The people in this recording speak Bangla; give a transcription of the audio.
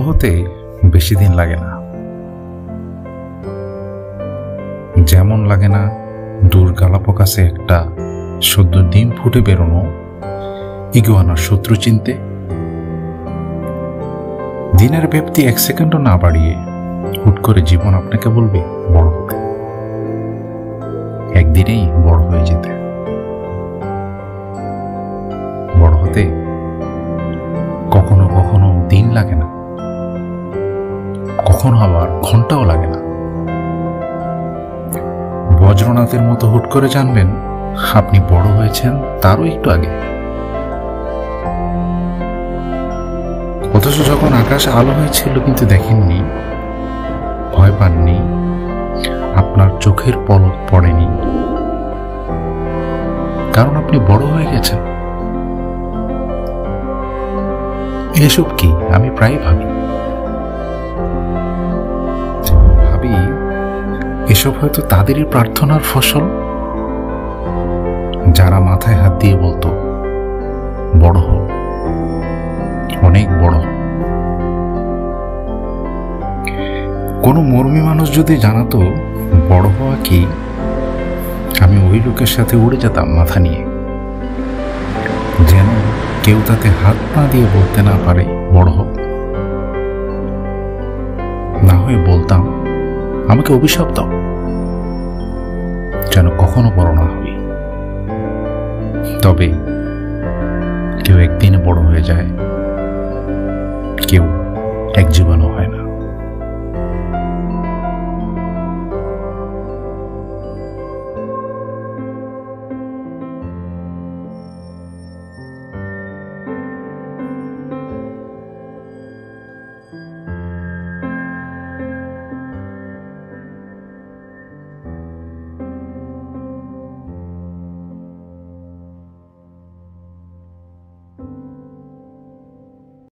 বড় হতে বেশি দিন লাগে না, যেমন লাগে না দূর গালাপাগোসে একটা সদ্য ডিম ফুটে বেরোনো ইগুয়ানার শত্রু চিনতে। দিনের ব্যাপ্তি 1 সেকেন্ডও না বাড়িয়ে হুট করে জীবন আপনাকে বলবে বড় হতে, একদিনেই বড় হয়ে যেতে। বড় হতে কখনো কখনো দিন লাগে না, কখনো আবার ঘন্টাও লাগে না। বজ্রনাথের মতো হুট করে জানবেন আপনি বড় হয়েছেন তারও একটু আগে। অথচ যখন আকাশ আলো হয়েছিল কিন্তু দেখেননি, ভয় পাননি, আপনার চোখের পলক পড়েনি, কারণ আপনি বড় হয়ে গেছেন। এসব কি আমি প্রায় ভাবি এসব হয়তো তাদেরই প্রার্থনার ফসল, যারা মাথায় হাত দিয়ে বলতো বড় হও, অনেক বড় হও। কোনো মর্মী মানুষ যদি জানাতো বড় হওয়া কি, আমি ওই লোকের সাথে উড়ে যেতাম মাথা নিয়ে, যেন কেউ তাতে হাত না দিয়ে বলতে না পারে বড় হও। না হয়ে বলতাম আমাকে অভিশাপ দাও, যেন কখনো বড় না হই। তবে কেউ একদিনে বড় হয়ে যায়, কেউ এক জীবনও হয় না।